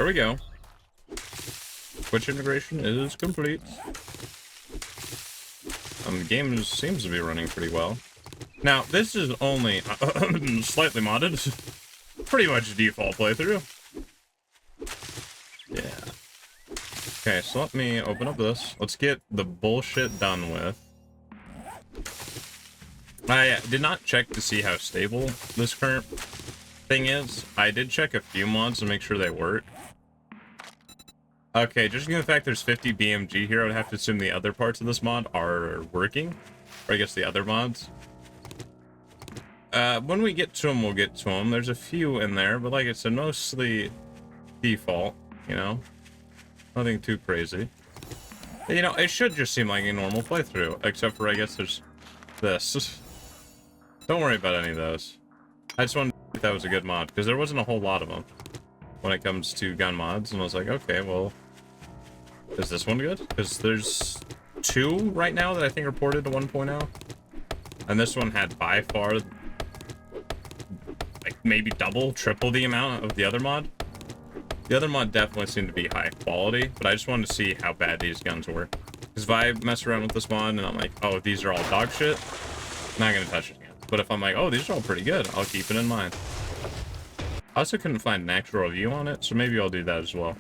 we go. Twitch integration is complete. The game seems to be running pretty well. Now, this is only slightly modded. Pretty much default playthrough. Yeah. Okay, so let me open up this. Let's get the bullshit done with. I did not check to see how stable this current thing is. I did check a few mods to make sure they work. Okay, just given the fact there's 50 BMG here, I would have to assume the other parts of this mod are working. Or I guess the other mods. When we get to them, we'll get to them. There's a few in there, but like I said, mostly default, you know? Nothing too crazy. You know, it should just seem like a normal playthrough, except for, I guess, there's this. Don't worry about any of those. I just wanted to see if that was a good mod, because there wasn't a whole lot of them when it comes to gun mods, and I was like, okay, well, is this one good? Because there's 2 right now that I think reported to 1.0, and this one had by far, like, maybe double, triple the amount of the other mod. The other mod definitely seemed to be high quality, but I just wanted to see how bad these guns were. Because if I mess around with this mod and I'm like, oh, these are all dog shit, I'm not going to touch it again. But if I'm like, oh, these are all pretty good, I'll keep it in mind. I also couldn't find an actual review on it, so maybe I'll do that as well.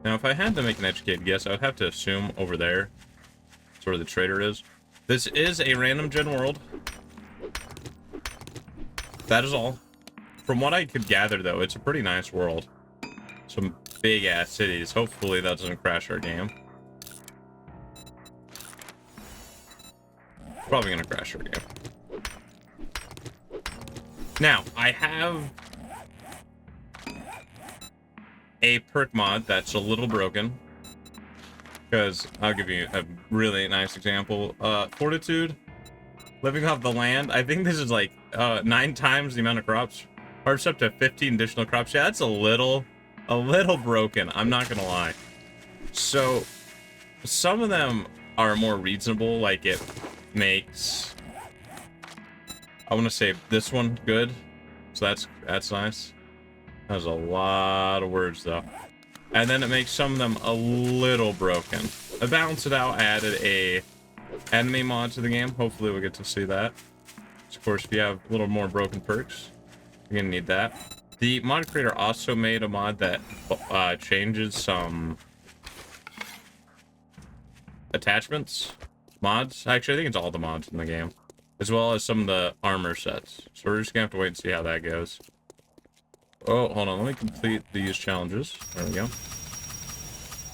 Now, if I had to make an educated guess, I would have to assume over there is where the trader is. This is a random gen world. That is all. From what I could gather, though, it's a pretty nice world. Some big-ass cities. Hopefully that doesn't crash our game. Probably gonna crash our game. Now, I have a perk mod that's a little broken. Because I'll give you a really nice example. Fortitude. Living off the land. I think this is like 9 times the amount of crops. Harvest up to 15 additional crops. Yeah, that's a little broken. I'm not gonna lie. So, some of them are more reasonable. Like it makes, I want to say this one good. So that's nice. That was a lot of words though. And then it makes some of them a little broken. I balanced it out. I added a enemy mod to the game. Hopefully we'll get to see that. So of course, if you have a little more broken perks, you're gonna need that. The mod creator also made a mod that changes some attachments, mods. Actually, I think it's all the mods in the game, as well as some of the armor sets. So we're just gonna have to wait and see how that goes. Oh, hold on. Let me complete these challenges. There we go.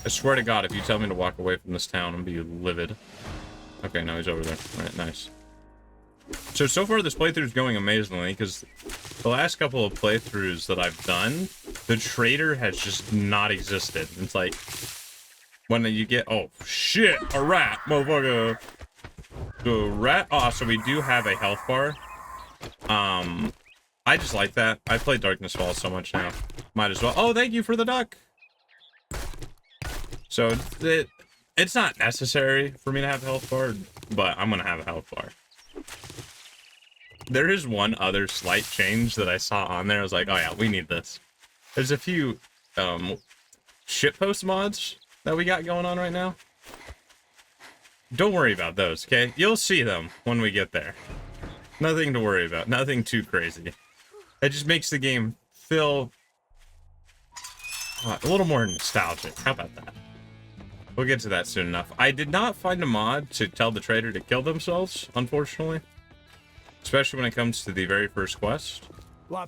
I swear to God, if you tell me to walk away from this town, I'm gonna be livid. Okay, no, he's over there. All right, nice. So far this playthrough is going amazingly, because the last couple of playthroughs that I've done, the trader has just not existed. It's like, when you get, oh shit, a rat, motherfucker. The rat, oh, so we do have a health bar. I just like that. I play Darkness Falls so much now. Might as well. Oh, thank you for the duck. So it's not necessary for me to have a health bar, but I'm gonna have a health bar. There is one other slight change that I saw on there. I was like, oh yeah, we need this. There's a few shitpost mods that we got going on right now. Don't worry about those, okay? You'll see them when we get there. Nothing to worry about. Nothing too crazy. It just makes the game feel a little more nostalgic. How about that? We'll get to that soon enough. I did not find a mod to tell the trader to kill themselves, unfortunately. Especially when it comes to the very first quest.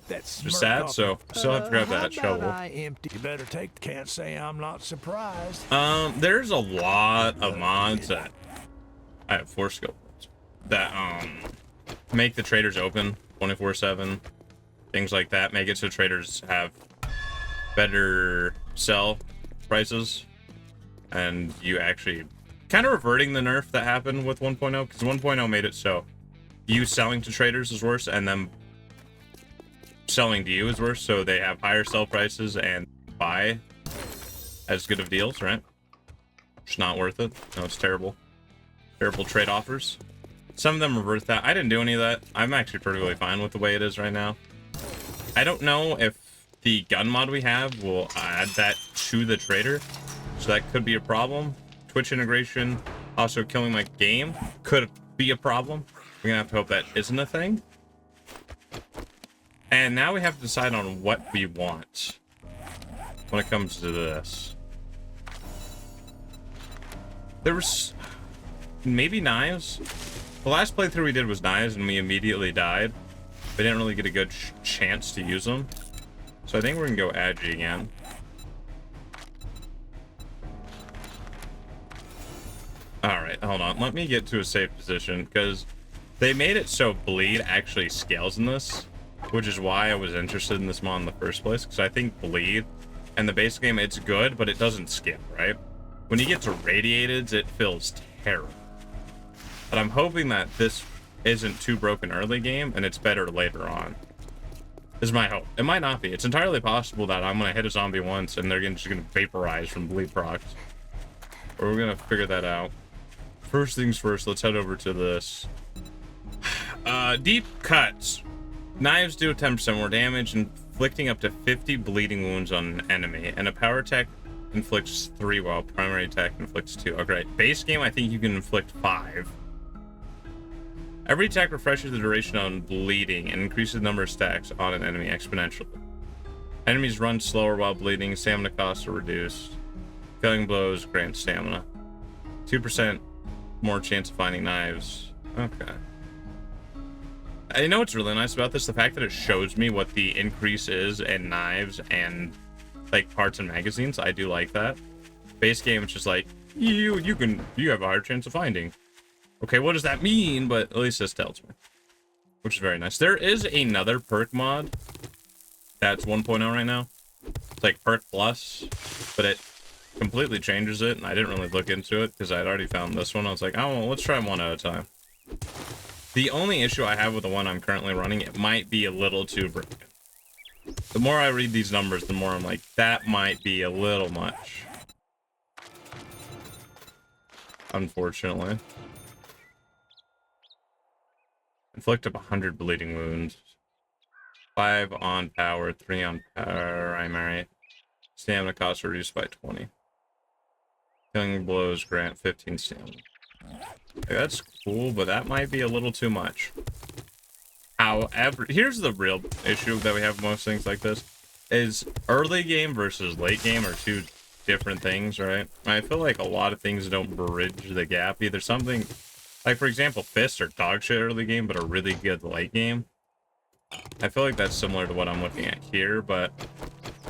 Just sad, so still have to grab that shovel. You better take. Can't say I'm not surprised. There's a lot of mods that I have 4 skill points that make the traders open 24/7, things like that. Make it so traders have better sell prices, and you actually kind of reverting the nerf that happened with 1.0, because 1.0 made it so you selling to traders is worse, and them selling to you is worse, so they have higher sell prices and buy as good of deals, right? It's not worth it. No, it's terrible. Terrible trade offers. Some of them revert that. I didn't do any of that. I'm actually perfectly fine with the way it is right now. I don't know if the gun mod we have will add that to the trader, so that could be a problem. Twitch integration, also killing my game, could be a problem. We're gonna have to hope that isn't a thing. And now we have to decide on what we want when it comes to this. There was maybe knives. The last playthrough we did was knives, and we immediately died. We didn't really get a good chance to use them. So I think we're gonna go Agi again. Alright, hold on. Let me get to a safe position, because they made it so bleed actually scales in this, which is why I was interested in this mod in the first place, because I think bleed and the base game, it's good, but it doesn't scale, right? When you get to radiateds, it feels terrible. But I'm hoping that this isn't too broken early game and it's better later on. This is my hope. It might not be. It's entirely possible that I'm gonna hit a zombie once and they're just gonna vaporize from bleed procs. Or we're gonna figure that out. First things first, let's head over to this. Deep cuts. Knives do 10% more damage, inflicting up to 50 bleeding wounds on an enemy, and a power attack inflicts 3 while primary attack inflicts 2. Okay, base game I think you can inflict 5. Every attack refreshes the duration on bleeding and increases the number of stacks on an enemy exponentially. Enemies run slower while bleeding, stamina costs are reduced. Killing blows grant stamina. 2% more chance of finding knives. Okay. You know what's really nice about this? The fact that it shows me what the increase is in knives and like parts and magazines. I do like that. Base game, it's just like you have a higher chance of finding. Okay, what does that mean? But at least this tells me, which is very nice. There is another perk mod that's 1.0 right now. It's like perk plus, but it completely changes it, and I didn't really look into it because I had already found this one. I was like, oh, well, let's try one at a time. The only issue I have with the one I'm currently running, it might be a little too broken. The more I read these numbers, the more I'm like, that might be a little much. Unfortunately. Inflict up 100 bleeding wounds. 5 on power, 3 on primary. Stamina cost reduced by 20. Killing blows grant 15 stamina. Okay, that's cool, but that might be a little too much. However, here's the real issue that we have with most things like this, is early game versus late game are two different things, right? I feel like a lot of things don't bridge the gap. Either something, like for example, fists are dog shit early game, but are really good late game. I feel like that's similar to what I'm looking at here, but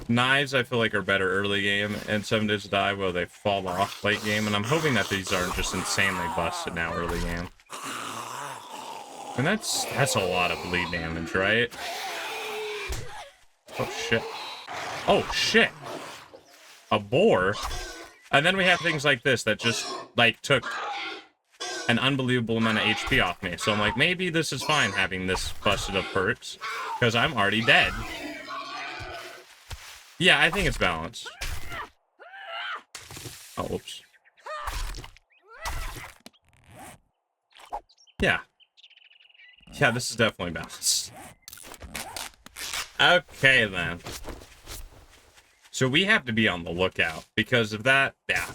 knives I feel like are better early game, and 7 Days to Die, well, they fall off late game, and I'm hoping that these aren't just insanely busted now early game. And that's a lot of bleed damage, right? Oh shit. Oh shit. A boar. And then we have things like this that just like took an unbelievable amount of HP off me. So I'm like, maybe this is fine having this busted up perks, because I'm already dead. Yeah, I think it's balanced. Oh, whoops. Yeah. Yeah, this is definitely balanced. Okay, then. So we have to be on the lookout, because of that, yeah,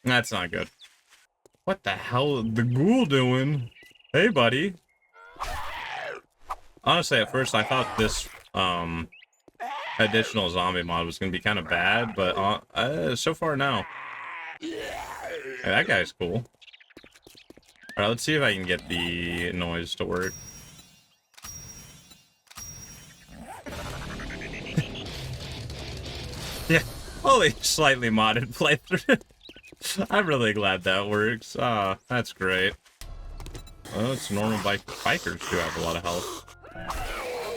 that's not good. What the hell is the ghoul doing? Hey, buddy. Honestly, at first I thought this additional zombie mod was going to be kind of bad, but so far, no. Hey, that guy's cool. Alright, let's see if I can get the noise to work. Yeah, only slightly modded playthrough. I'm really glad that works. Ah, that's great. Well, it's normal bikers do have a lot of health.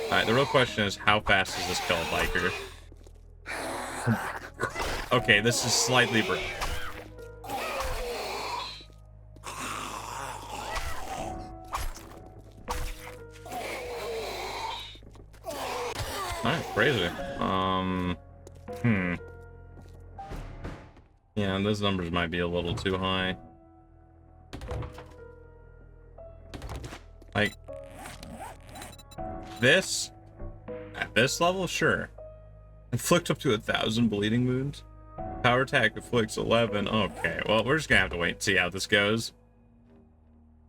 Alright, the real question is, how fast does this kill a biker? Okay, this is slightly broken. Alright, crazy. Yeah, those numbers might be a little too high. Like, this, at this level, sure. Inflict up to 1,000 bleeding wounds. Power attack inflicts 11. Okay, well, we're just gonna have to wait and see how this goes.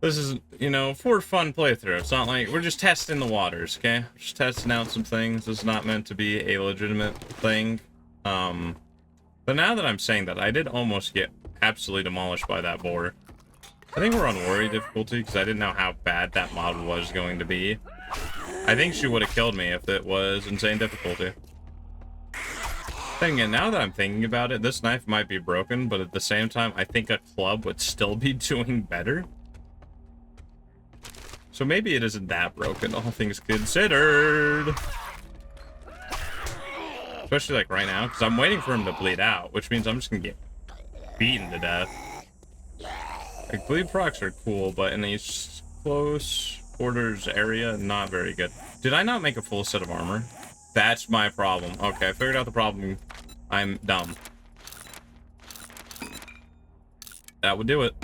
This is, you know, for fun playthrough. It's not like we're just testing the waters, okay? Just testing out some things. This is not meant to be a legitimate thing. But now that I'm saying that, I did almost get absolutely demolished by that boar. I think we're on worry difficulty because I didn't know how bad that mod was going to be. I think she would have killed me if it was insane difficulty. Then again, now that I'm thinking about it, this knife might be broken, but at the same time, I think a club would still be doing better. So maybe it isn't that broken, all things considered. Especially like right now, because I'm waiting for him to bleed out, which means I'm just gonna get beaten to death. Like, bleed procs are cool, but in a close quarters area, not very good. Did I not make a full set of armor? That's my problem. Okay, I figured out the problem. I'm dumb. That would do it.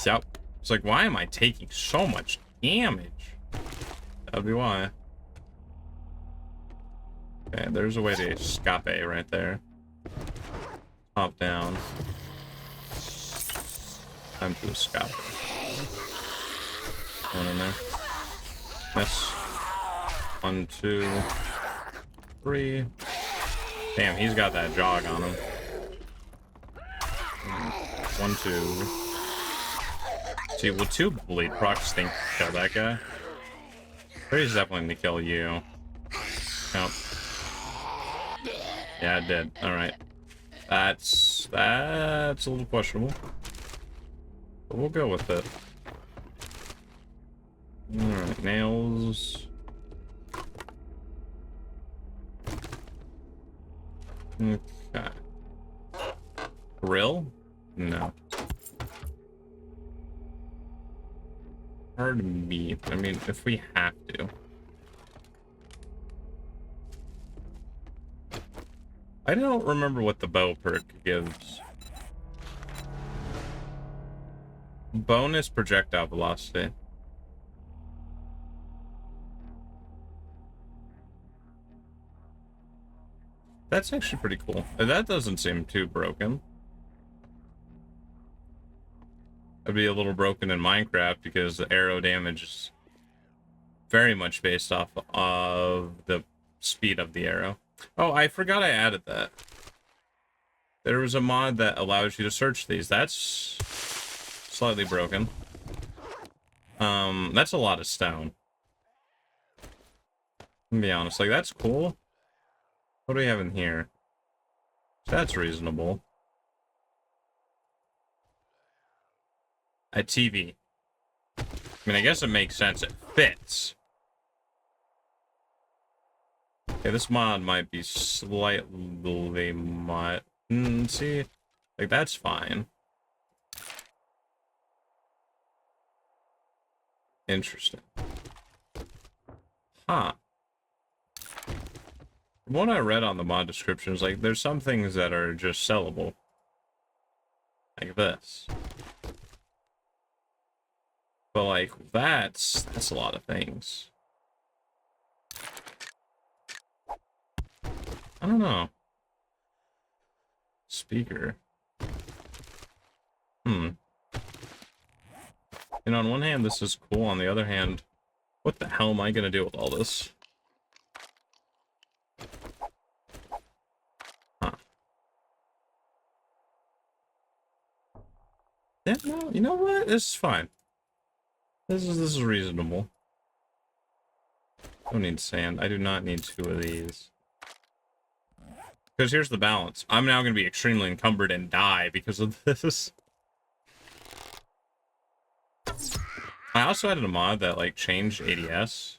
Yep. It's like, why am I taking so much damage? That'd be why. Okay, there's a way to escape right there. Hop down. Time to escape. One in there. Miss. 1, 2, 3. Damn, he's got that jog on him. 1, 2. See, will 2 bleed procs think kill that guy? 3 is definitely gonna kill you. Nope. Yeah, it did. Alright. That's a little questionable. But we'll go with it. Alright, nails. Okay. Grill? No. Hard meat. I mean, if we have to. I don't remember what the bow perk gives. Bonus projectile velocity. That's actually pretty cool. That doesn't seem too broken. It'd be a little broken in Minecraft because the arrow damage is very much based off of the speed of the arrow. Oh, I forgot I added that. There was a mod that allows you to search these. That's slightly broken. That's a lot of stone. To be honest, like, that's cool. What do we have in here? That's reasonable. A TV. I mean, I guess it makes sense. It fits. Okay, this mod might be slightly mod. See? Like, that's fine. Interesting. Huh. From what I read on the mod descriptions, like, there's some things that are just sellable. Like this. But, like, that's a lot of things. I don't know. Speaker. You know, on one hand, this is cool. On the other hand, what the hell am I gonna do with all this? Huh. Yeah, no, you know what? This is fine. This is reasonable. Don't need sand. I do not need 2 of these. Because here's the balance. I'm now going to be extremely encumbered and die because of this. I also added a mod that, like, changed ADS.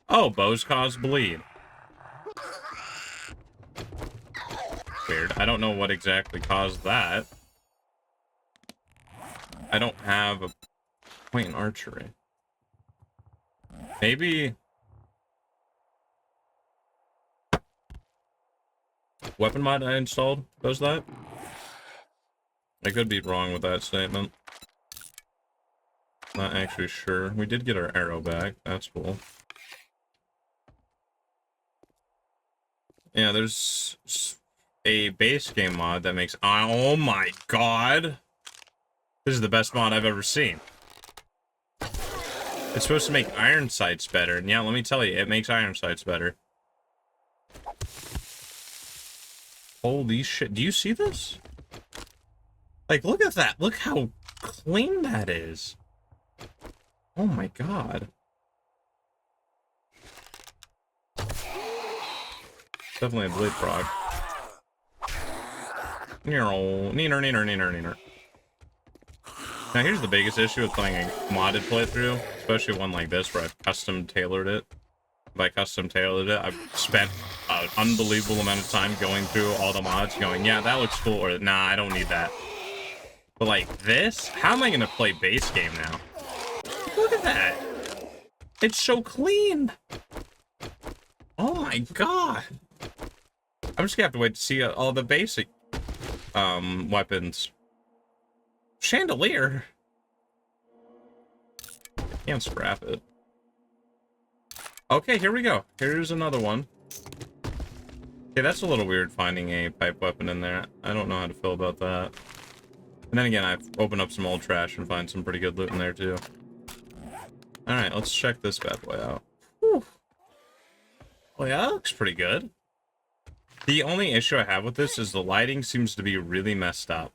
Oh, bows cause bleed. Weird. I don't know what exactly caused that. I don't have a point in archery. Maybe... weapon mod I installed does that? I could be wrong with that statement. Not actually sure. We did get our arrow back. That's cool. Yeah, there's a base game mod that makes... Oh my god! This is the best mod I've ever seen. It's supposed to make iron sights better. And yeah, let me tell you, it makes iron sights better. Holy shit. Do you see this? Like, look at that. Look how clean that is. Oh my god. Definitely a blade frog. Neener, neener, neener, neener. Now here's the biggest issue with playing a modded playthrough, especially one like this where I've custom tailored it. By custom tailored it, I've spent an unbelievable amount of time going through all the mods going, yeah, that looks cool, or nah, I don't need that. But like this, how am I gonna play base game now? Look at that. It's so clean. Oh my god. I'm just gonna have to wait to see all the basic weapons. Chandelier. Can't scrap it. Okay, here we go. Here's another one. Okay, that's a little weird finding a pipe weapon in there. I don't know how to feel about that. And then again, I've opened up some old trash and find some pretty good loot in there too. Alright, let's check this bad boy out. Whew. Oh yeah, that looks pretty good. The only issue I have with this is the lighting seems to be really messed up.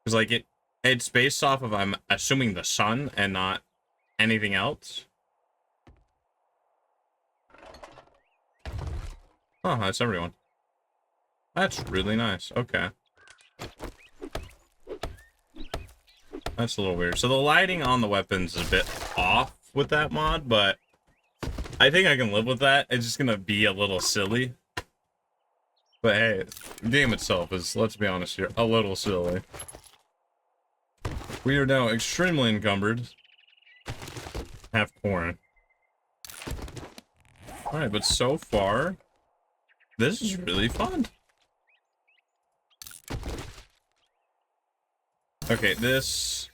Because, like, it's based off of, I'm assuming, the sun and not anything else. Oh, that's everyone. That's really nice. Okay. That's a little weird. So the lighting on the weapons is a bit off with that mod, but I think I can live with that. It's just gonna be a little silly. But hey, the game itself is, let's be honest here, a little silly. We are now extremely encumbered. Have corn. Alright, but so far, this is really fun. Okay, this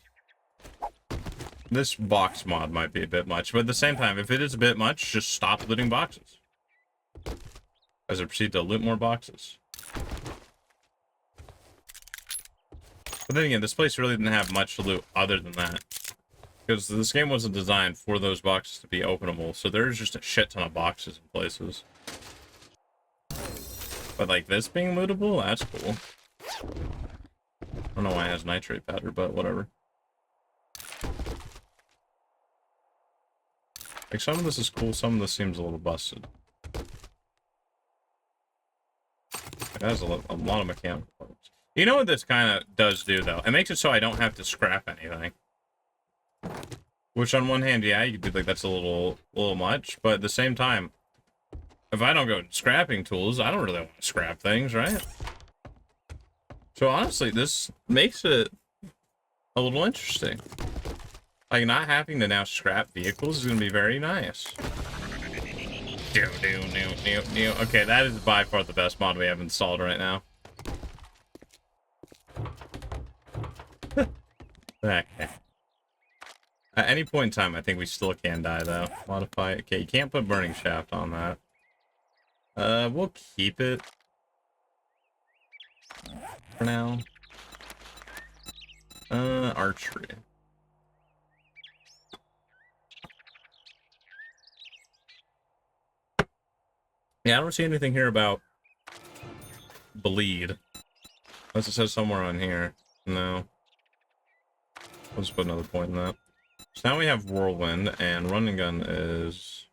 box mod might be a bit much, but at the same time, if it is a bit much, just stop looting boxes. As I proceed to loot more boxes. But then again, this place really didn't have much to loot other than that. Because this game wasn't designed for those boxes to be openable, so there's just a shit ton of boxes in places. But like this being lootable, that's cool. I don't know why it has nitrate powder, but whatever. Like some of this is cool, some of this seems a little busted. It has a lot of mechanical parts. You know what this kind of does do, though? It makes it so I don't have to scrap anything. Which, on one hand, yeah, you could be like, that's a little much. But at the same time, if I don't go scrapping tools, I don't really want to scrap things, right? So, honestly, this makes it a little interesting. Like, not having to now scrap vehicles is going to be very nice. Okay, that is by far the best mod we have installed right now. Okay. At any point in time, I think we still can die, though. Modify. Okay, you can't put burning shaft on that. We'll keep it for now. Archery. Yeah, I don't see anything here about bleed. Unless it says somewhere on here. No. We'll just put another point in that. So now we have whirlwind, and run and gun is...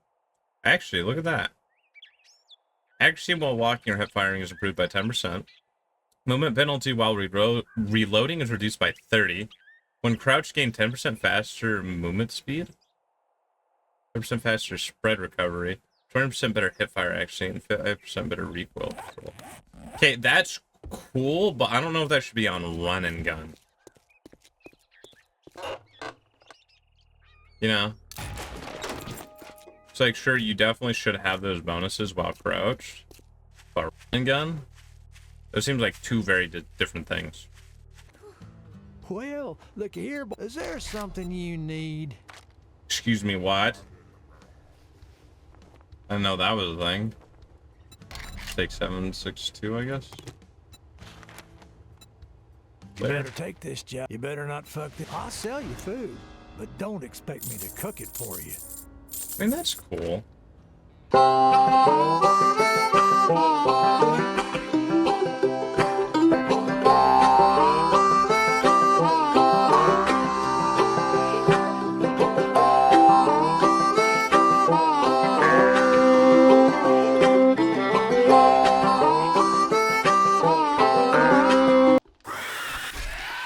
Actually, look at that. Accuracy while walking or hip firing is improved by 10%. Movement penalty while reloading is reduced by 30. When crouched, gain 10% faster movement speed. 10% faster spread recovery. 20% better hip fire accuracy, and 5% better recoil control. Okay, that's cool, but I don't know if that should be on run and gun. You know? It's like, sure, you definitely should have those bonuses while crouched. But run and gun? Those seems like two very different things. Well, look here, is there something you need? Excuse me, what? I didn't know that was a thing. Take 762, I guess. You better take this job. You better not fuck it. I'll sell you food, but don't expect me to cook it for you. I mean, that's cool.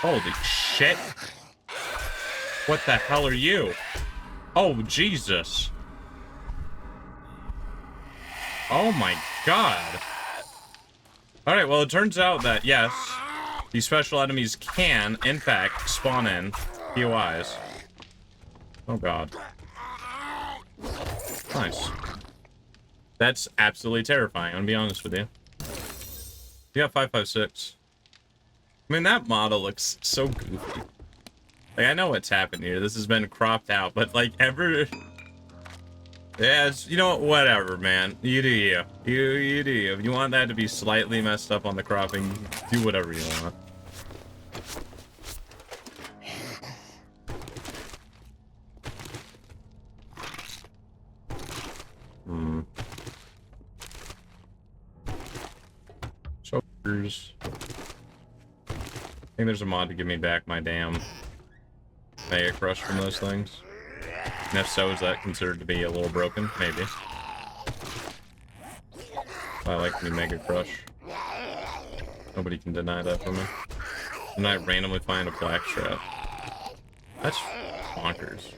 Holy shit. What the hell are you? Oh, Jesus. Oh my god. Alright, well, it turns out that, yes, these special enemies can, in fact, spawn in POIs. Oh god. Nice. That's absolutely terrifying, I'm gonna be honest with you. You got 556. I mean, that model looks so goofy. Like, I know what's happened here. This has been cropped out, but, like, yeah, you know what? Whatever, man. You do you. You do you. If you want that to be slightly messed up on the cropping, do whatever you want. Soldiers. I think there's a mod to give me back my damn Mega Crush from those things. And if so, is that considered to be a little broken? Maybe. I like me Mega Crush. Nobody can deny that from me. And I randomly find a black strap. That's bonkers.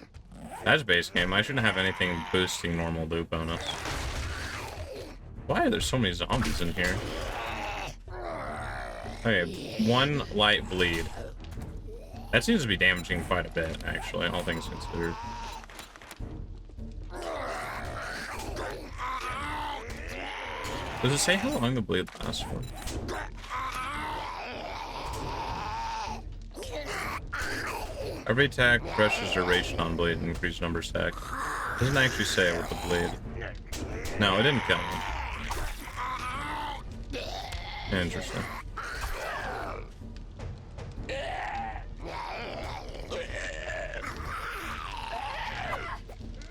That's base game. I shouldn't have anything boosting normal loot bonus. Why are there so many zombies in here? Okay, 1 light bleed. That seems to be damaging quite a bit, actually, all things considered. Does it say how long the bleed lasts for? Every attack crushes duration on bleed and increased number stack. Doesn't actually say with the bleed. No, it didn't kill him. Interesting.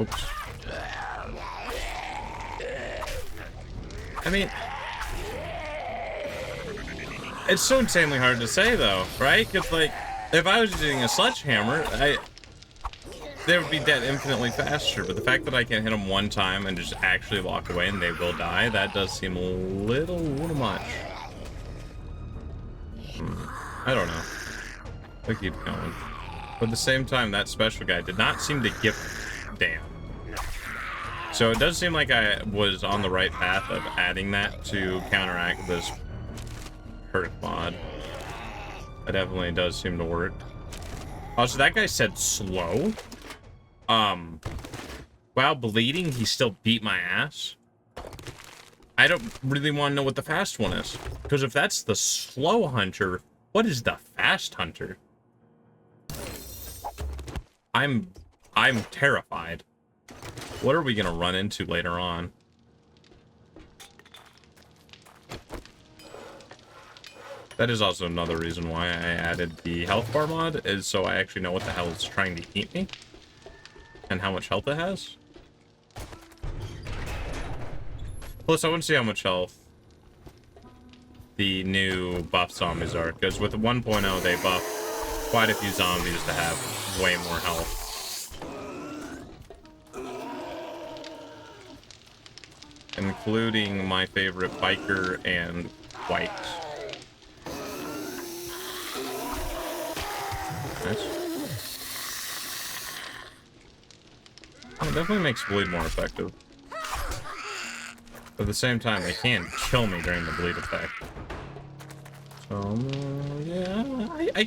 Oops. I mean, it's so insanely hard to say though, right? Because like, if I was using a sledgehammer, they would be dead infinitely faster. But the fact that I can hit them one time and just actually walk away and they will die, that does seem a little much. I don't know. I'll keep going. But at the same time, that special guy did not seem to give a damn. So it does seem like I was on the right path of adding that to counteract this perk mod. That definitely does seem to work. Oh, so that guy said slow? While bleeding, he still beat my ass? I don't really want to know what the fast one is. Because if that's the slow hunter, what is the fast hunter? I'm terrified. What are we gonna run into later on? That is also another reason why I added the health bar mod, is so I actually know what the hell is trying to eat me. And how much health it has. Plus, I want to see how much health the new buff zombies are, because with 1.0 they buff quite a few zombies to have way more health. Including my favorite biker and white. Nice. Oh, it definitely makes bleed more effective. But at the same time, they can kill me during the bleed effect. So, yeah, I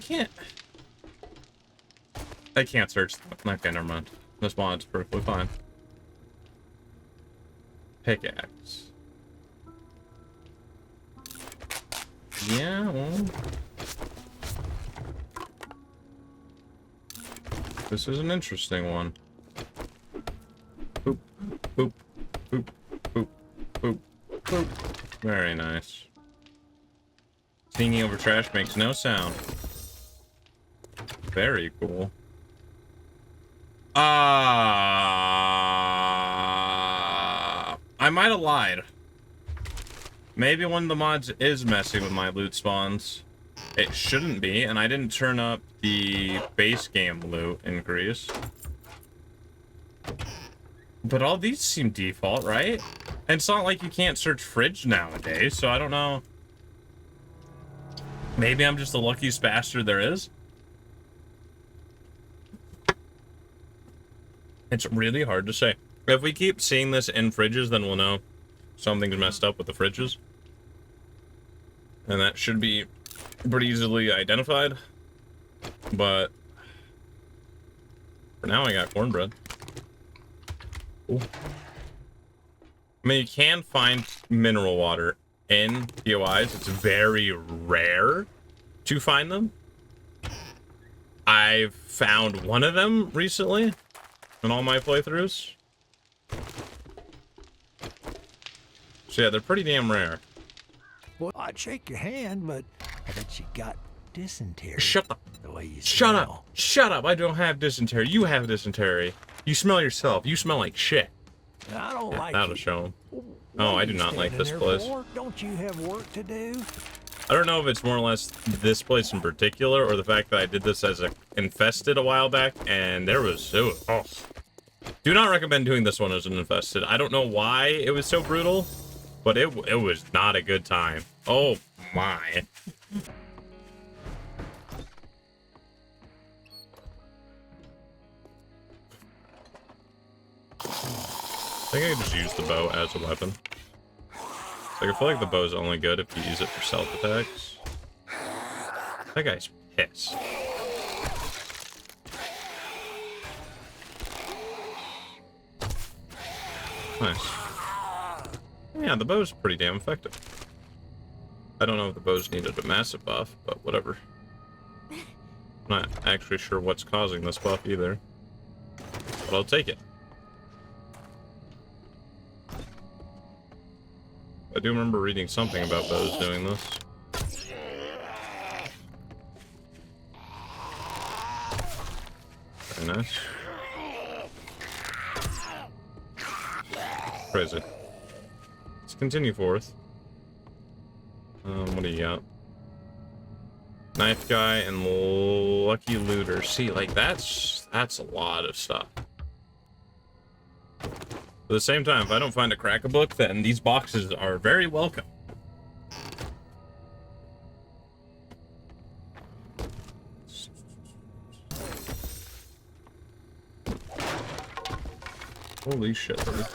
can't search. Okay, never mind. This mod's perfectly fine. Pickaxe. Yeah, well. This is an interesting one. Boop, boop, boop, boop, boop, boop. Very nice. Singing over trash makes no sound. Very cool. I might have lied. Maybe one of the mods is messing with my loot spawns. It shouldn't be, and I didn't turn up the base game loot increase. But all these seem default, right? And it's not like you can't search fridge nowadays, so I don't know. Maybe I'm just the luckiest bastard there is. It's really hard to say. If we keep seeing this in fridges, then we'll know something's messed up with the fridges. And that should be pretty easily identified. But for now, I got cornbread. Ooh. I mean, you can find mineral water in POIs. It's very rare to find them. I've found one of them recently in all my playthroughs. So yeah, they're pretty damn rare. Well, I'd shake your hand, but I bet you got dysentery. Shut up. The way you Shut smell. up. Shut up. I don't have dysentery. You have dysentery. You smell yourself. You smell like shit. I don't like That'll you. show him. What Oh, are I do you not like standing this there place. for? Don't you have work to do? I don't know if it's more or less this place in particular or the fact that I did this as a infested a while back and there was, oh. Do not recommend doing this one as an infested. I don't know why it was so brutal, but it was not a good time. Oh my. I think I could just use the bow as a weapon. Like, I feel like the bow's only good if you use it for stealth attacks. That guy's pissed. Nice. Yeah, the bow's pretty damn effective. I don't know if the bow's needed a massive buff, but whatever. I'm not actually sure what's causing this buff either. But I'll take it. I do remember reading something about bows doing this. Very nice. Crazy. Let's continue forth. What do you got? Knife guy and lucky looter. See, like that's a lot of stuff. At the same time, if I don't find a crack-a-book, then these boxes are very welcome. Holy shit, dude.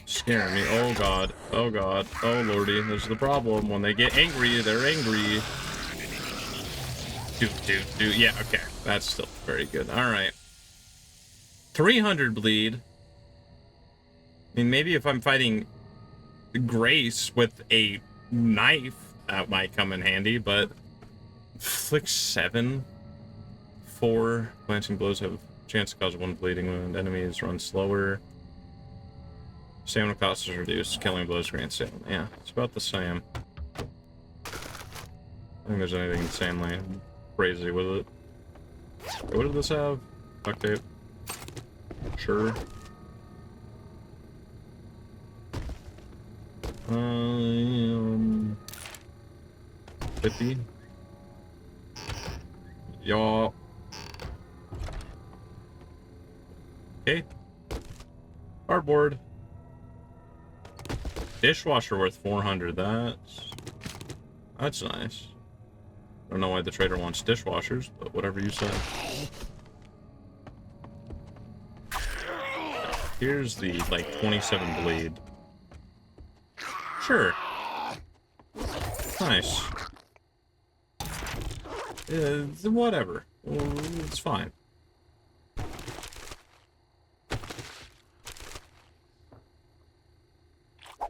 Scaring me. Oh god. Oh god. Oh lordy. This is the problem. When they get angry, they're angry. Dude. Yeah, okay. That's still very good. Alright. 300 bleed. I mean, maybe if I'm fighting Grace with a knife, that might come in handy, but Flick 7, 4 glancing blows have a chance to cause 1 bleeding wound. Enemies run slower. Stamina cost is reduced. Killing blows grant stamina. Yeah, it's about the same. I don't think there's anything insanely crazy with it. What did this have? Duct tape. Sure. 50. Y'all. Okay. Cardboard. Dishwasher worth 400. That's nice. I don't know why the trader wants dishwashers, but whatever you say. Here's the like 27 bleed. Sure. Nice. Whatever. It's fine.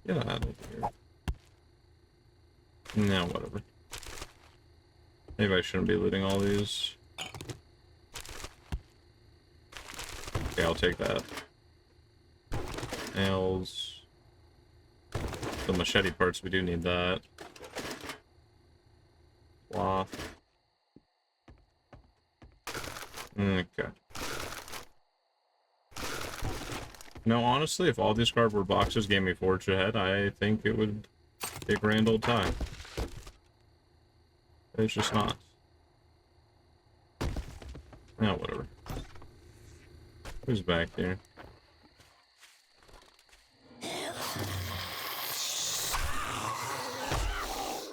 Get out of here. Now, whatever. Maybe I shouldn't be looting all these. Okay, I'll take that. Nails. The machete parts, we do need that. Cloth. Okay. No, honestly, if all these cardboard boxes gave me Forge Ahead, I think it would be a grand old time. It's just not. No, whatever. Who's back here?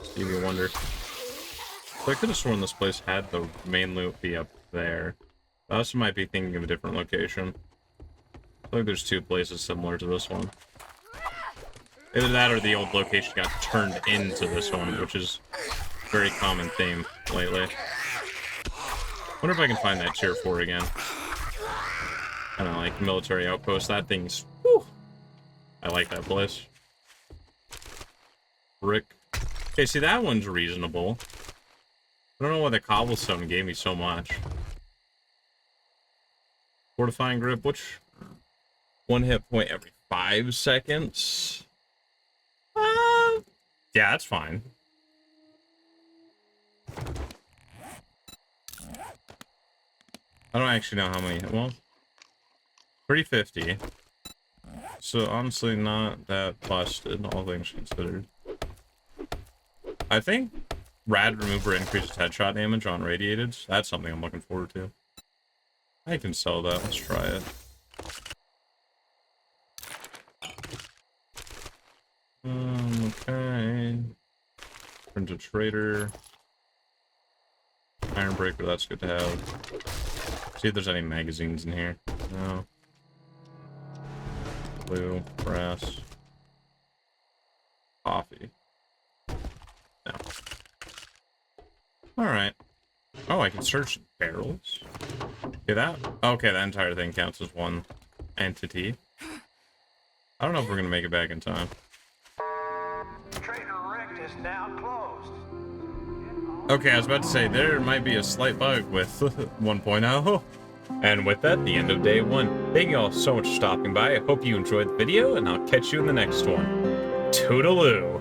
Stevie Wonder. So I could have sworn this place had the main loot be up there. I also might be thinking of a different location. I feel like there's two places similar to this one. Either that or the old location got turned into this one, which is a very common theme lately. Wonder if I can find that tier 4 again. Kind of like military outpost. That thing's... Whew, I like that place. Brick. Okay, see, that one's reasonable. I don't know why the cobblestone gave me so much. Fortifying grip, which... 1 hit point every 5 seconds. Yeah, that's fine. I don't actually know how many. Well, 350. So honestly, not that busted, all things considered. I think Rad Remover increases headshot damage on radiated. So that's something I'm looking forward to. I can sell that. Let's try it. Okay. Turn to trader. Iron breaker, that's good to have. See if there's any magazines in here. No. Blue, brass. Coffee. No. Alright. Oh, I can search barrels. Okay, that entire thing counts as one entity. I don't know if we're gonna make it back in time. Trader Rick is now closed. Okay, I was about to say, there might be a slight bug with 1.0. And with that, the end of day 1. Thank you all so much for stopping by. I hope you enjoyed the video, and I'll catch you in the next one. Toodaloo!